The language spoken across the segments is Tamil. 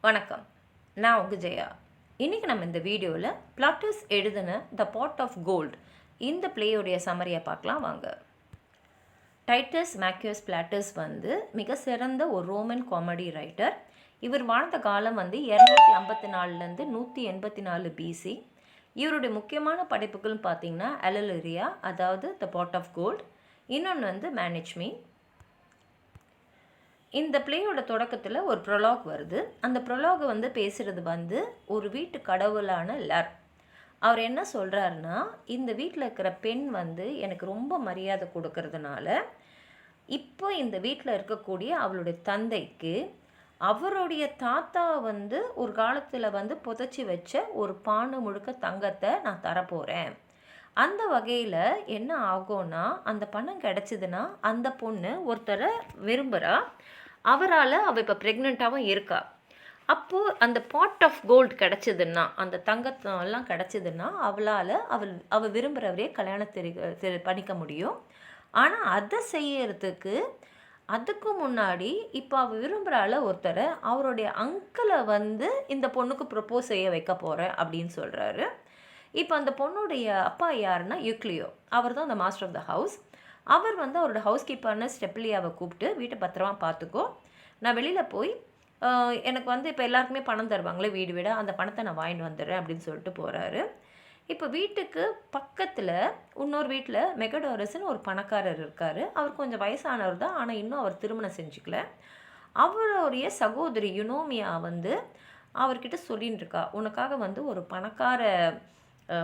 வணக்கம், நான் உங்கள் ஜெயா. இன்றைக்கி நம்ம இந்த வீடியோவில் பிளாட்டஸ் எழுதின த பாட் ஆஃப் கோல்ட் இந்த பிளேயோடைய சம்மரியை பார்க்கலாம் வாங்க. டைட்டஸ் மேக்யூஸ் பிளாட்டஸ் மிக சிறந்த ஒரு ரோமன் காமெடி ரைட்டர். இவர் வாழ்ந்த காலம் 254லேருந்து 184 பிசி. இவருடைய முக்கியமான படைப்புகள்னு பார்த்திங்கன்னா அலலிரியா, அதாவது த பாட் ஆஃப் கோல்ட். இன்னொன்று மேனேஜ்மீ. இந்த பிளேயோட தொடக்கத்தில் ஒரு ப்ரொலாக் வருது. அந்த ப்ரொலாகை பேசுகிறது ஒரு வீட்டு கடவுளான லர். அவர் என்ன சொல்கிறாருன்னா, இந்த வீட்டில் இருக்கிற பெண் எனக்கு ரொம்ப மரியாதை கொடுக்கறதுனால இப்போ இந்த வீட்டில் இருக்கக்கூடிய அவளுடைய தந்தைக்கு அவருடைய தாத்தா ஒரு காலத்தில் புதைச்சி வச்ச ஒரு பானை முழுக்க தங்கத்தை நான் தரப்போகிறேன். அந்த வகையில் என்ன ஆகும்னா, அந்த பணம் கிடச்சிதுன்னா அந்த பொண்ணு ஒருத்தரை விரும்புகிறா. அவள் இப்போ ப்ரெக்னெண்ட்டாகவும் இருக்கா. அப்போது அந்த பாட் ஆஃப் கோல்டு கிடச்சிதுன்னா, அந்த தங்கத்தெல்லாம் கிடச்சிதுன்னா அவள் விரும்புகிறவரே கல்யாணம் பண்ணிக்க முடியும். ஆனால் அதை செய்யறதுக்கு அதுக்கு முன்னாடி இப்போ அவள் விரும்புகிறாள் ஒருத்தரை, அவருடைய அங்கிளை இந்த பொண்ணுக்கு ப்ரப்போஸ் செய்ய வைக்க போகிறேன் அப்படின்னு சொல்கிறாரு. இப்போ அந்த பொண்ணுடைய அப்பா யாருன்னா யூக்ளியோ. அவர் தான் அந்த மாஸ்டர் ஆஃப் த ஹவுஸ். அவர் அவரோட ஹவுஸ் கீப்பர்னு ஸ்டெப்லியாவை கூப்பிட்டு வீட்டை பத்திரமா பார்த்துக்கோ, நான் வெளியில் போய் எனக்கு இப்போ எல்லாருக்குமே பணம் தருவாங்களே வீடு வீட, அந்த பணத்தை நான் வாங்கிட்டு வந்துடுறேன் அப்படின்னு சொல்லிட்டு போகிறாரு. இப்போ வீட்டுக்கு பக்கத்தில் இன்னொரு வீட்டில் மெகடோரஸ்ன்னு ஒரு பணக்காரர் இருக்கார். அவர் கொஞ்சம் வயசானவர் தான், ஆனால் இன்னும் அவர் திருமணம் செஞ்சுக்கல. அவருடைய சகோதரி யுனோமியா அவர்கிட்ட சொல்லின்னு இருக்கா, உனக்காக ஒரு பணக்கார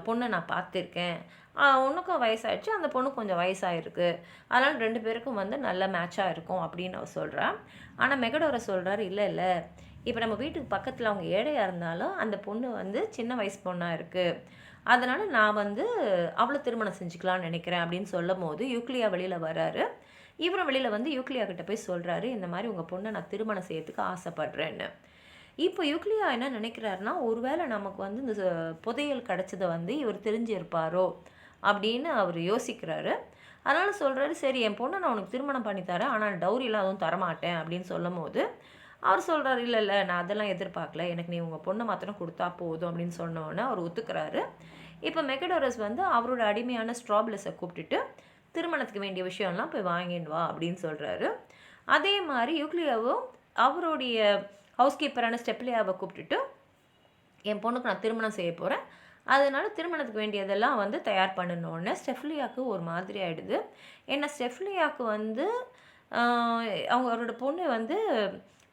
பொண்ணை நான் பார்த்துருக்கேன், உனக்கும் வயசாகிடுச்சு, அந்த பொண்ணு கொஞ்சம் வயசாகிருக்கு, அதனால் 2 பேருக்கும் நல்ல மேட்சாக இருக்கும் அப்படின்னு அவர் சொல்கிறான். ஆனால் மெகடோரை சொல்கிறாரு, இல்லை இப்போ நம்ம வீட்டுக்கு பக்கத்தில் அவங்க ஏழையாக இருந்தாலும் அந்த பொண்ணு சின்ன வயசு பொண்ணாக இருக்குது, அதனால் நான் அவளை திருமணம் செஞ்சுக்கலான்னு நினைக்கிறேன் அப்படின்னு சொல்லும் போது யூக்ளியா வெளியில் வராரு. இவரும் வெளியில் யூக்ளியா கிட்ட போய் சொல்கிறாரு, இந்த மாதிரி உங்கள் பொண்ணை நான் திருமணம் செய்யறதுக்கு ஆசைப்பட்றேன்னு. இப்போ யூக்ளியா என்ன நினைக்கிறாருன்னா, ஒருவேளை நமக்கு இந்த புதையல் கிடச்சதை இவர் தெரிஞ்சிருப்பாரோ அப்படின்னு அவர் யோசிக்கிறாரு. அதனால் சொல்கிறாரு, சரி என் பொண்ணை நான் உனக்கு திருமணம் பண்ணித்தரேன், ஆனால் டௌரியெலாம் அதுவும் தரமாட்டேன் அப்படின்னு சொல்லும் போது அவர் சொல்கிறார், இல்லை நான் அதெல்லாம் எதிர்பார்க்கல, எனக்கு நீ உங்கள் பொண்ணை மாத்திரம் கொடுத்தா போதும் அப்படின்னு சொன்னோன்னே அவர் ஒத்துக்கிறாரு. இப்போ மெகடோரஸ் அவரோட அடிமையான ஸ்ட்ராப்லஸை கூப்பிட்டுட்டு திருமணத்துக்கு வேண்டிய விஷயம்லாம் போய் வாங்கிட்டு வா அப்படின்னு சொல்கிறாரு. அதே மாதிரி யூக்ளியாவும் அவருடைய ஹவுஸ் கீப்பரான ஸ்டெப்லியாவை கூப்பிட்டுட்டு என் பொண்ணுக்கு நான் திருமணம் செய்ய போகிறேன், அதனால் திருமணத்துக்கு வேண்டியதெல்லாம் தயார் பண்ணணுன்னு ஸ்டெஃப்லியாவுக்கு ஒரு மாதிரி ஆகிடுது. ஏன்னா ஸ்டெஃப்லியாவுக்கு அவங்களோட பொண்ணு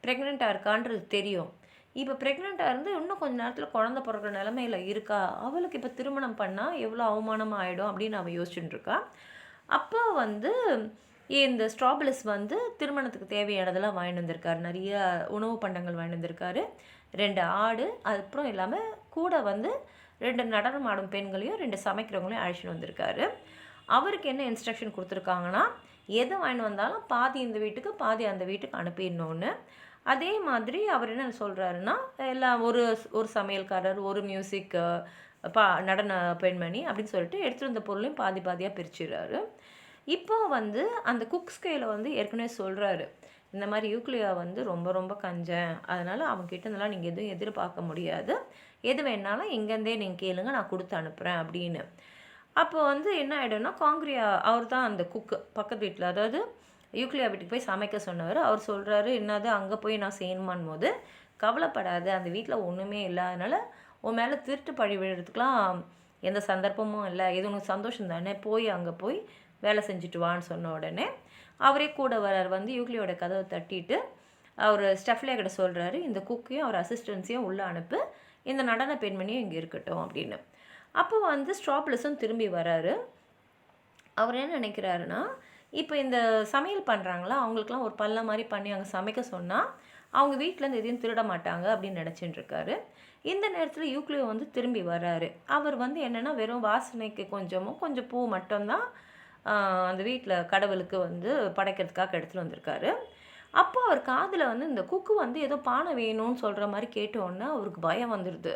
ப்ரெக்னெண்ட்டாக இருக்கான்றது தெரியும். இப்போ ப்ரெக்னெண்ட்டாக இருந்து இன்னும் கொஞ்சம் நேரத்தில் குழந்தை பிறக்கிற நிலமையில் இருக்கா, அவளுக்கு இப்போ திருமணம் பண்ணால் எவ்வளோ அவமானமாக ஆகிடும் அப்படின்னு அவள் யோசிச்சுட்டு இருக்கா. அப்போ இந்த ஸ்ட்ராபலஸ் திருமணத்துக்கு தேவையானதெல்லாம் வாங்கிட்டு வந்திருக்காரு. நிறைய உணவு பண்டங்கள் வாங்கிட்டு வந்திருக்காரு, 2 ஆடு, அப்புறம் இல்லாமல் கூட 2 நடனம் ஆடும் பெண்களையும் 2 சமைக்கிறவங்களையும் அழைச்சிட்டு வந்திருக்காரு. அவருக்கு என்ன இன்ஸ்ட்ரக்ஷன் கொடுத்துருக்காங்கன்னா, எதை வாங்கிட்டு வந்தாலும் பாதி இந்த வீட்டுக்கு பாதி அந்த வீட்டுக்கு அனுப்பிடணுன்னு. அதே மாதிரி அவர் என்ன சொல்கிறாருன்னா, எல்லாம் ஒரு சமையல்காரர், ஒரு மியூசிக் நடன பெண்மணி அப்படின்னு சொல்லிட்டு எடுத்துகிட்டு வந்த பொருளையும் பாதி பாதியாக பிரிச்சுடுறாரு. இப்போ அந்த குக் ஸ்கேல ஏற்கனவே சொல்கிறாரு, இந்த மாதிரி யூக்ளியா ரொம்ப ரொம்ப கஞ்சன், அதனால் அவங்ககிட்ட இருந்தெல்லாம் நீங்கள் எதுவும் எதிர்பார்க்க முடியாது, எது வேணாலும் இங்கேருந்தே நீங்கள் கேளுங்க, நான் கொடுத்து அனுப்புகிறேன் அப்படின்னு. அப்போ என்ன ஆகிடும்னா, காங்கிரியா அவர் தான் அந்த குக்கு பக்கத்து வீட்டில், அதாவது யூக்ளியா வீட்டுக்கு போய் சமைக்க சொன்னவர். அவர் சொல்கிறாரு, என்னது அங்கே போய் நான் செய்யணுமான் போது, கவலைப்படாத, அந்த வீட்டில் ஒன்றுமே இல்லை, அதனால் உன் மேலே திருட்டு பழி விழுறதுக்கெலாம் எந்த சந்தர்ப்பமும் இல்லை, இது உனக்கு சந்தோஷம் தானே, போய் அங்கே போய் வேலை செஞ்சுட்டு வான்னு சொன்ன உடனே அவரே கூட வரார். யூக்ளியோட கதவை தட்டிட்டு அவர் ஸ்டெஃப்லியா கிட்ட சொல்கிறாரு, இந்த குக்கையும் அவர் அசிஸ்டன்ஸையும் உள்ளே அனுப்பு, இந்த நடன பெண்மணியும் இங்கே இருக்கட்டும் அப்படின்னு. அப்போ ஸ்ட்ராப்லஸும் திரும்பி வராரு. அவர் என்ன நினைக்கிறாருன்னா, இப்போ இந்த சமையல் பண்ணுறாங்களா அவங்களுக்குலாம் ஒரு பல்ல மாதிரி பண்ணி அங்கே சமைக்க சொன்னால் அவங்க வீட்டிலேருந்து எதையும் திருட மாட்டாங்க அப்படின்னு நினச்சிட்டு இருக்காரு. இந்த நேரத்தில் யூக்ளியோ திரும்பி வராரு. அவர் என்னென்னா வெறும் வாசனைக்கு கொஞ்சம் பூ மட்டும்தான் அந்த வீட்டில் கடவுளுக்கு படைக்கிறதுக்காக எடுத்துகிட்டு வந்திருக்காரு. அப்போ அவர் காதில் இந்த குக்கு ஏதோ பானை வேணும்னு சொல்கிற மாதிரி கேட்டோன்னே அவருக்கு பயம் வந்துடுது.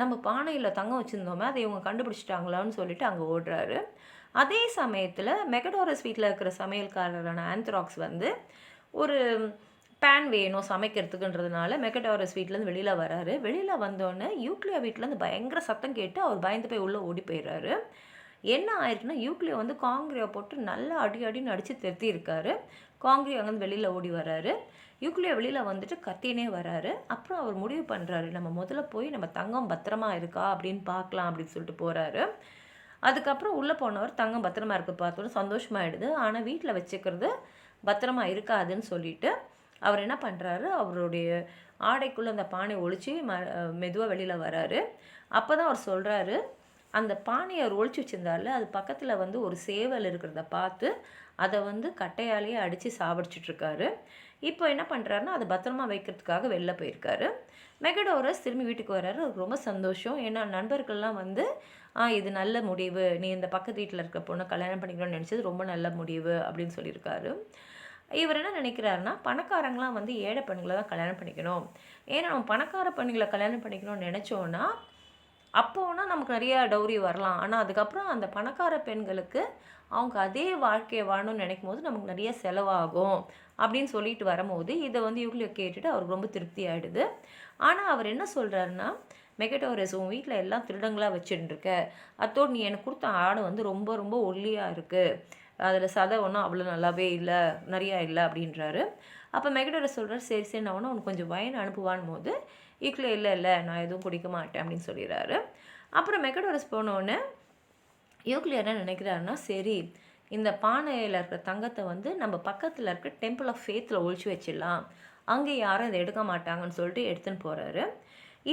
நம்ம பானையில் தங்கம் வச்சுருந்தோமே, அதை இவங்க கண்டுபிடிச்சிட்டாங்களான்னு சொல்லிட்டு அங்கே ஓடுறாரு. அதே சமயத்தில் மெகடோரஸ் வீட்டில் இருக்கிற சமையல்காரரான ஆந்த்ராக்ஸ் ஒரு பேன் வேணும் சமைக்கிறதுக்குன்றதுனால மெக்கடாரஸ் வீட்டிலேருந்து வெளியில் வராரு. வெளியில் வந்தோடனே யூக்ளியா வீட்டிலேருந்து பயங்கர சத்தம் கேட்டு அவர் பயந்து போய் உள்ளே ஓடி போயிடுறாரு. என்ன ஆயிருக்குன்னா யூக்ளியா வந்து காங்கிரியை போட்டு நல்லா அடி அடின்னு அடித்து திருத்தியிருக்காரு. காங்கிரி அங்கேருந்து வெளியில் ஓடி வராரு. யூக்ளியா வெளியில் வந்துட்டு கத்தினே வராரு. அப்புறம் அவர் முடிவு பண்ணுறாரு, நம்ம முதல்ல போய் நம்ம தங்கம் பத்திரமா இருக்கா அப்படின்னு பார்க்கலாம் அப்படின்னு சொல்லிட்டு போகிறாரு. அதுக்கப்புறம் உள்ளே போனவர் தங்கம் பத்திரமா இருக்க பார்த்தோன்னு சந்தோஷமாயிடுது. ஆனால் வீட்டில் வச்சுக்கிறது பத்திரமா இருக்காதுன்னு சொல்லிட்டு அவர் என்ன பண்ணுறாரு, அவருடைய ஆடைக்குள்ளே அந்த பானை ஒழிச்சு மெதுவாக வெளியில் வராரு. அப்போ தான் அவர் சொல்கிறாரு, அந்த பானையை அவர் ஒழிச்சு வச்சுருந்தால அது பக்கத்தில் வந்து ஒரு சேவல் இருக்கிறத பார்த்து அதை வந்து கட்டையாலேயே அடித்து சாவடிச்சிட்ருக்காரு. இப்போ என்ன பண்ணுறாருன்னா அதை பத்திரமா வைக்கிறதுக்காக வெளில போயிருக்காரு. மெகடோரஸ் திரும்பி வீட்டுக்கு வர்றாரு. அவருக்கு ரொம்ப சந்தோஷம். ஏன்னா நண்பர்கள்லாம் வந்து இது நல்ல முடிவு, நீ இந்த பக்கத்து வீட்டில் இருக்கிற பொண்ணை கல்யாணம் பண்ணிக்கணும்னு நினச்சது ரொம்ப நல்ல முடிவு அப்படின்னு சொல்லியிருக்காரு. இவர் என்ன நினைக்கிறாருன்னா, பணக்காரங்களாம் வந்து ஏழை பெண்களை தான் கல்யாணம் பண்ணிக்கணும். ஏன்னா நம்ம பணக்கார பெண்களை கல்யாணம் பண்ணிக்கணும்னு நினச்சோன்னா அப்போனா நமக்கு நிறையா டௌரி வரலாம். ஆனால் அதுக்கப்புறம் அந்த பணக்கார பெண்களுக்கு அவங்க அதே வாழ்க்கையை வாழணும்னு நினைக்கும் போது நமக்கு நிறைய செலவாகும் அப்படின்னு சொல்லிட்டு வரும்போது இதை வந்து யூக்ளியா கேட்டுட்டு அவருக்கு ரொம்ப திருப்தி ஆகிடுது. ஆனால் அவர் என்ன சொல்கிறாருன்னா, மெகடோரஸ் உன் வீட்டில் எல்லாம் திருடங்களாக வச்சுட்டுருக்க, அத்தோடு நீ எனக்கு கொடுத்த ஆடு வந்து ரொம்ப ரொம்ப ஒல்லியாக இருக்குது, அதில் சதை ஒன்றும் அவ்வளோ நல்லாவே இல்லை, நிறையா இல்லை அப்படின்றாரு. அப்போ மெகடோரஸ் சொல்கிறார், சரி சரி நான் ஒன்று உனக்கு கொஞ்சம் வயன் அனுப்புவான் போது யூக்ளியா இல்லை இல்லை நான் எதுவும் குடிக்க மாட்டேன் அப்படின்னு சொல்லிடுறாரு. அப்புறம் மெகடோரஸ் போனோடனே யூக்ளியா என்ன நினைக்கிறாருன்னா, சரி இந்த பானையில் இருக்கிற தங்கத்தை வந்து நம்ம பக்கத்தில் இருக்க டெம்பிள் ஆஃப் ஃபேத்தில் ஒழிச்சு வச்சிடலாம், அங்கே யாரும் இதை எடுக்க மாட்டாங்கன்னு சொல்லிட்டு எடுத்துன்னு போகிறாரு.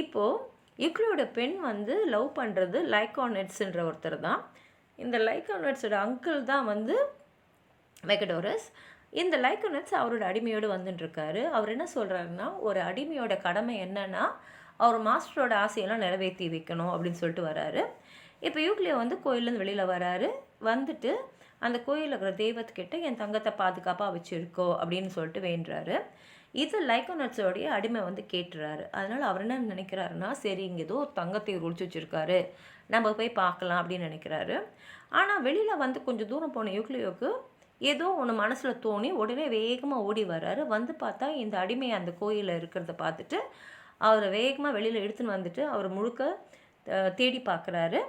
இப்போது யூக்ளியோட பெண் வந்து லவ் பண்ணுறது லைகானெட்ஸ்ன்ற ஒருத்தர் தான். இந்த லைகானெட்ஸோட அங்கிள் தான் வந்து மெகடோரஸ். இந்த லைகானெட்ஸ் அவரோட அடிமையோடு வந்துட்டுருக்காரு. அவர் என்ன சொல்கிறாருன்னா, ஒரு அடிமையோட கடமை என்னன்னா அவர் மாஸ்டரோட ஆசையெல்லாம் நிறைவேற்றி வைக்கணும் அப்படின்னு சொல்லிட்டு வராரு. இப்போ யூக்ளியா வந்து கோயிலேருந்து வெளியில் வராரு. வந்துட்டு அந்த கோயிலில் இருக்கிற தெய்வத்துக்கிட்ட என் தங்கத்தை பாதுகாப்பாக வச்சுருக்கோ அப்படின்னு சொல்லிட்டு வேண்டுறாரு. இது லைகானெட்ஸோடைய அடிமை வந்து கேட்டுறாரு. அதனால் அவர் என்ன நினைக்கிறாருன்னா, சரி இங்கே ஏதோ ஒரு தங்கத்தை ஒழிச்சு வச்சுருக்காரு, நம்ம போய் பார்க்கலாம் அப்படின்னு நினைக்கிறாரு. ஆனால் வெளியில் வந்து கொஞ்சம் தூரம் போன யூக்ளியோவுக்கு ஏதோ ஒன்று மனசில் தோணி உடனே வேகமாக ஓடி வர்றாரு. வந்து பார்த்தா இந்த அடிமை அந்த கோயிலில் இருக்கிறத பார்த்துட்டு அவரை வேகமாக வெளியில் எடுத்துன்னு வந்துட்டு அவர் முழுக்க தேடி பார்க்குறாரு.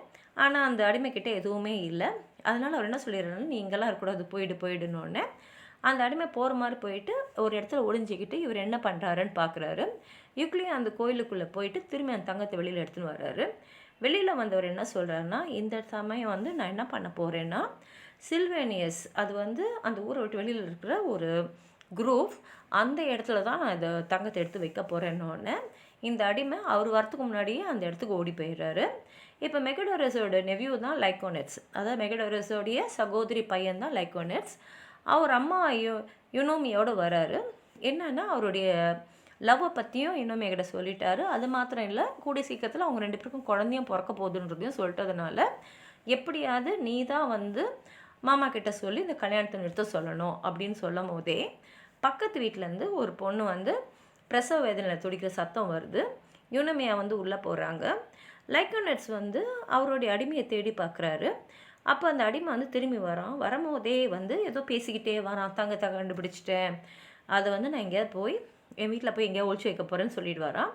ஆனால் அந்த அடிமைக்கிட்ட எதுவுமே இல்லை. அதனால் அவர் என்ன சொல்லிடுறாரு, நீ இங்கெல்லாம் இருக்கக்கூடாது, போயிடுனோடனே அந்த அடிமை போகிற மாதிரி போயிட்டு ஒரு இடத்துல ஒளிஞ்சிக்கிட்டு இவர் என்ன பண்ணுறாருன்னு பார்க்குறாரு. யூக்ளியா அந்த கோயிலுக்குள்ளே போயிட்டு திரும்பி அந்த தங்கத்தை வெளியில் எடுத்துன்னு வர்றாரு. வெளியில் வந்தவர் என்ன சொல்கிறாருன்னா, இந்த சமயம் வந்து நான் என்ன பண்ண போகிறேன்னா, சில்வேனியஸ் அது வந்து அந்த ஊரை விட்டு வெளியில் இருக்கிற ஒரு குரூப், அந்த இடத்துல தான் நான் இந்த தங்கத்தை எடுத்து வைக்க போகிறேன்னொன்னே இந்த அடிமை அவர் வரத்துக்கு முன்னாடியே அந்த இடத்துக்கு ஓடி போயிடுறாரு. இப்போ மெகடோரஸோட நெவ்யூ தான் லைகானெட்ஸ், அதாவது மெகடோரஸோடைய சகோதரி பையன் தான் லைகானெட்ஸ். அவர் அம்மா யுனோமியோடு வராரு. என்னன்னா அவருடைய லவ்வை பற்றியும் யுனோமி கிட்ட சொல்லிட்டாரு. அது மாத்திரம் இல்லை, கூடிய சீக்கிரத்தில் அவங்க 2 பேருக்கும் குழந்தையும் பிறக்க போகுதுன்றதையும் சொல்லிட்டதுனால எப்படியாவது நீ தான் வந்து மாமா கிட்ட சொல்லி இந்த கல்யாணத்தை நிறுத்த சொல்லணும் அப்படின்னு சொல்லும் போதே பக்கத்து வீட்டிலேருந்து ஒரு பொண்ணு வந்து பிரசவ வேதனையில் துடிக்கிற சத்தம் வருது. யுனோமியா வந்து உள்ளே போகிறாங்க. லைகானெட்ஸ் வந்து அவருடைய அடிமையை தேடி பார்க்குறாரு. அப்போ அந்த அடிமை வந்து திரும்பி வரும்போதே வந்து ஏதோ பேசிக்கிட்டே வரான், தங்கத்தை கண்டுபிடிச்சிட்டேன், அதை வந்து நான் எங்கேயாவது போய் என் வீட்டில் போய் எங்கேயாவது ஒழிச்சு வைக்க போகிறேன்னு சொல்லிட்டு வரான்.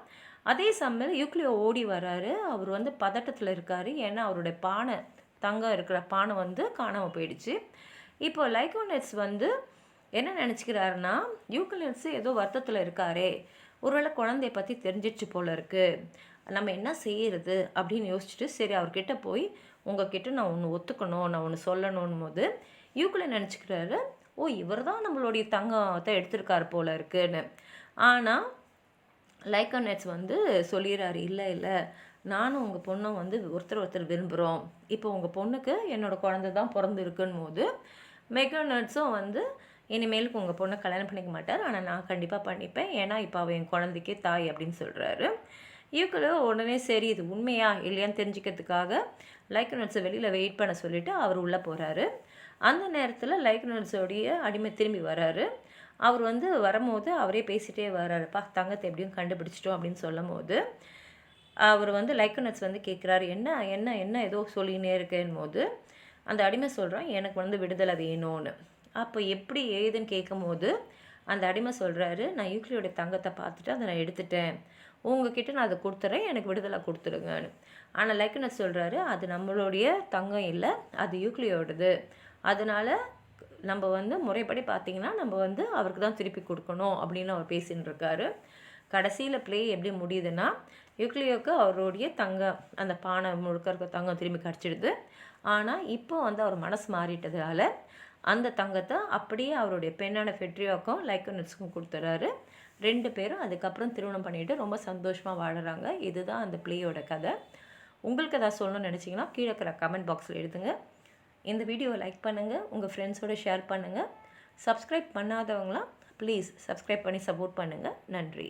அதே சமயம் யூக்ளியா ஓடி வராரு. அவர் வந்து பதட்டத்தில் இருக்கார். ஏன்னா அவருடைய பானை, தங்கம் இருக்கிற பானை வந்து காணாமல் போயிடுச்சு. இப்போ லைகானெட்ஸ் வந்து என்ன நினச்சிக்கிறாருன்னா, யூக்ளியஸ் ஏதோ வருத்தத்தில் இருக்காரே, ஒருவேளை குழந்தைய பற்றி தெரிஞ்சிடுச்சு போல இருக்குது, நம்ம என்ன செய்கிறது அப்படின்னு யோசிச்சுட்டு சரி அவர்கிட்ட போய் உங்ககிட்ட நான் ஒன்று ஒத்துக்கணும், நான் ஒன்று சொல்லணும் போது யூக்ளியா நினச்சிக்கிறாரு, ஓ இவர் தான் நம்மளுடைய தங்கத்தை எடுத்திருக்காரு போல இருக்குன்னு. ஆனால் லைகானெட்ஸ் வந்து சொல்லிடுறாரு, இல்லை இல்லை நானும் உங்கள் பொண்ணை வந்து ஒருத்தர் விரும்புகிறோம், இப்போ உங்கள் பொண்ணுக்கு என்னோடய குழந்தை தான் பிறந்திருக்குன்னு போது மெகடோரஸும் வந்து இனிமேலுக்கு உங்கள் பொண்ணை கல்யாணம் பண்ணிக்க மாட்டார், ஆனால் நான் கண்டிப்பாக பண்ணிப்பேன், ஏன்னா இப்போ அவள் என் குழந்தைக்கே தாய் அப்படின்னு சொல்கிறாரு. யூக்ளியா உடனே சரி இது உண்மையா இல்லையான்னு தெரிஞ்சுக்கிறதுக்காக லைகானெட்ஸை வெளியில் வெயிட் பண்ண சொல்லிவிட்டு அவர் உள்ளே போகிறாரு. அந்த நேரத்தில் லைகானெட்ஸோடைய அடிமை திரும்பி வராரு. அவர் வந்து வரும்போது அவரே பேசிகிட்டே வர்றாருப்பா, தங்கத்தை எப்படியும் கண்டுபிடிச்சிட்டோம் அப்படின்னு சொல்லும் போது அவர் வந்து லைகானெட்ஸ் வந்து கேட்குறாரு, என்ன என்ன என்ன ஏதோ சொல்லினே இருக்கேன் போது அந்த அடிமை சொல்கிறான், எனக்கு வந்து விடுதலை வேணும்னு. அப்போ எப்படி ஏதுன்னு கேட்கும் போது அந்த அடிமை சொல்கிறாரு, நான் யூக்லியோட தங்கத்தை பார்த்துட்டு அதை நான் எடுத்துட்டேன், உங்ககிட்ட நான் அதை கொடுத்துட்றேன், எனக்கு விடுதலை கொடுத்துடுங்கன்னு. ஆனால் லைக்கனஸ் சொல்கிறாரு, அது நம்மளுடைய தங்கம் இல்லை, அது யூக்லியோடது, அதனால் நம்ம வந்து முறைப்படி பார்த்திங்கன்னா நம்ம வந்து அவருக்கு தான் திருப்பி கொடுக்கணும் அப்படின்னு அவர் பேசின்னு இருக்காரு. கடைசியில் ப்ளே எப்படி முடியுதுன்னா, யூக்லியோக்கு அவருடைய தங்கம், அந்த பானை முழுக்க இருக்க தங்கம் திரும்பி கிடச்சிடுது. ஆனால் இப்போ வந்து அவர் மனசு மாறிட்டதால் அந்த தங்கத்தை அப்படியே அவருடைய பெண்ணான ஃபெட்ரியாவுக்கும் லைக்கனஸுக்கும் கொடுத்துட்றாரு. 2 பேரும் அதுக்கப்புறம் திருமணம் பண்ணிட்டு ரொம்ப சந்தோஷமாக வாழுறாங்க. இதுதான் அந்த ப்ளேயோட கதை. உங்களுக்கு எதாவது சொல்லணும்னு நினச்சிங்கன்னா கீழே இருக்கிற கமெண்ட் பாக்ஸில் எழுதுங்க. இந்த வீடியோவை லைக் பண்ணுங்கள், உங்கள் ஃப்ரெண்ட்ஸோடு ஷேர் பண்ணுங்கள். சப்ஸ்கிரைப் பண்ணாதவங்களாம் ப்ளீஸ் சப்ஸ்கிரைப் பண்ணி சப்போர்ட் பண்ணுங்கள். நன்றி.